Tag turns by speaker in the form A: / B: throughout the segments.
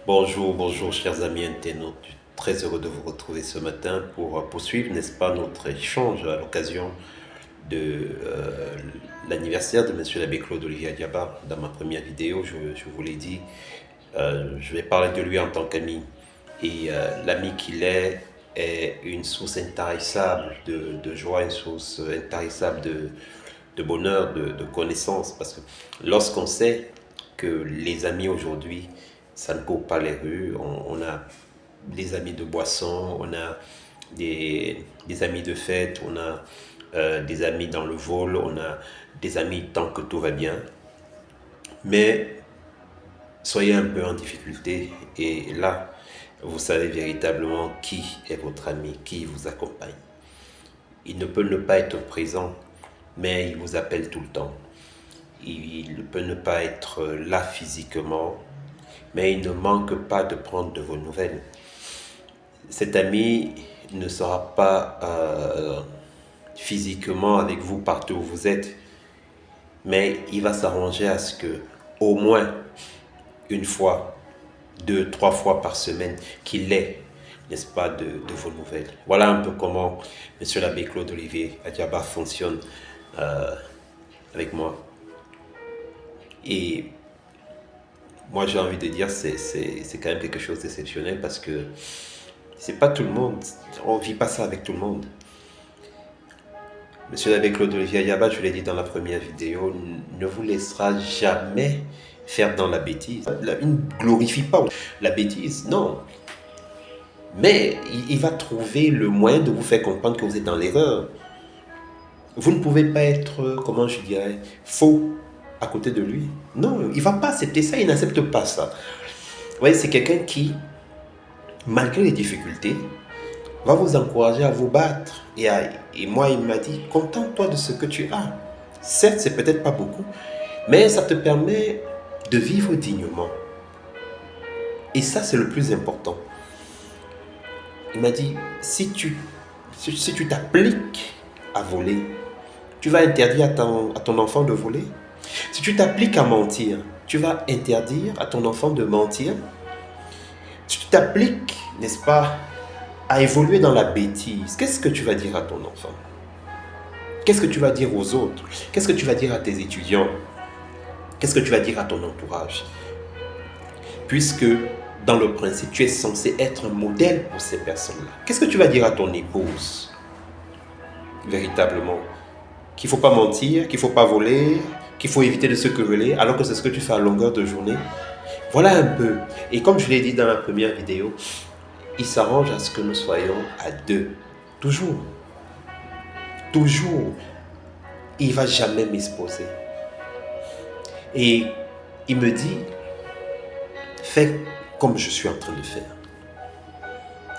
A: Bonjour, bonjour chers amis internautes. Je suis très heureux de vous retrouver ce matin pour poursuivre, n'est-ce pas, notre échange à l'occasion de l'anniversaire de Monsieur l'abbé Claude Olivier Adiaba. Dans ma première vidéo, je vous l'ai dit, je vais parler de lui en tant qu'ami. Et l'ami qu'il est une source intarissable de joie, une source intarissable de bonheur, de connaissances. Parce que lorsqu'on sait que les amis aujourd'hui, ça ne court pas les rues, on a des amis de boisson, on a des amis de fête, on a des amis dans le vol, on a des amis tant que tout va bien. Mais soyez un peu en difficulté et là, vous savez véritablement qui est votre ami, qui vous accompagne. Il ne peut ne pas être présent, mais il vous appelle tout le temps. Il peut ne pas être là physiquement, mais il ne manque pas de prendre de vos nouvelles. Cet ami ne sera pas physiquement avec vous partout où vous êtes, mais il va s'arranger à ce que, au moins une fois, 2, 3 fois par semaine, qu'il ait, n'est-ce pas, de vos nouvelles. Voilà un peu comment Monsieur l'abbé Claude Olivier Adiaba fonctionne avec moi. Et moi, j'ai envie de dire, c'est quand même quelque chose d'exceptionnel parce que c'est pas tout le monde, on vit pas ça avec tout le monde. Monsieur l'abbé Claude Olivier Adiaba, je l'ai dit dans la première vidéo, ne vous laissera jamais faire dans la bêtise. Il ne glorifie pas la bêtise, non. Mais il va trouver le moyen de vous faire comprendre que vous êtes dans l'erreur. Vous ne pouvez pas être, comment je dirais, faux à côté de lui. Non, il ne va pas accepter ça, il n'accepte pas ça. Vous voyez, c'est quelqu'un qui, malgré les difficultés, va vous encourager à vous battre. Et moi, il m'a dit, contente-toi de ce que tu as. Certes, c'est peut-être pas beaucoup, mais ça te permet de vivre dignement. Et ça, c'est le plus important. Il m'a dit, si tu t'appliques à voler, tu vas interdire à ton enfant de voler. Si tu t'appliques à mentir, tu vas interdire à ton enfant de mentir. Si tu t'appliques, n'est-ce pas, à évoluer dans la bêtise, qu'est-ce que tu vas dire à ton enfant? Qu'est-ce que tu vas dire aux autres? Qu'est-ce que tu vas dire à tes étudiants? Qu'est-ce que tu vas dire à ton entourage? Puisque, dans le principe, tu es censé être un modèle pour ces personnes-là. Qu'est-ce que tu vas dire à ton épouse? Véritablement. Qu'il ne faut pas mentir, qu'il ne faut pas voler, qu'il faut éviter de se quereller, alors que c'est ce que tu fais à longueur de journée. Voilà un peu. Et comme je l'ai dit dans la première vidéo, il s'arrange à ce que nous soyons à deux. Toujours. Toujours. Il ne va jamais m'exposer. Et il me dit, fais comme je suis en train de faire.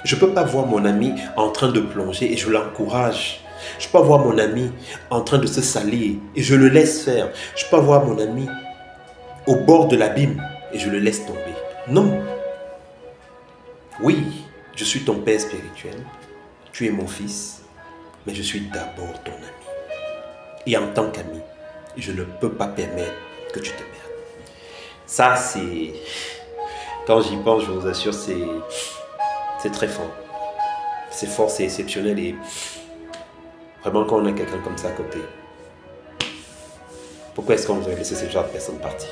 A: Je ne peux pas voir mon ami en train de plonger et je l'encourage. Je ne peux pas voir mon ami en train de se salir et je le laisse faire. Je ne peux pas voir mon ami au bord de l'abîme et je le laisse tomber. Non. Oui, je suis ton père spirituel. Tu es mon fils, mais je suis d'abord ton ami. Et en tant qu'ami, je ne peux pas permettre que tu te perdes. Ça, c'est... Quand j'y pense, je vous assure, c'est très fort. C'est fort, c'est exceptionnel et vraiment quand on a quelqu'un comme ça à côté, pourquoi est-ce qu'on vous a laissé ce genre de personne partir?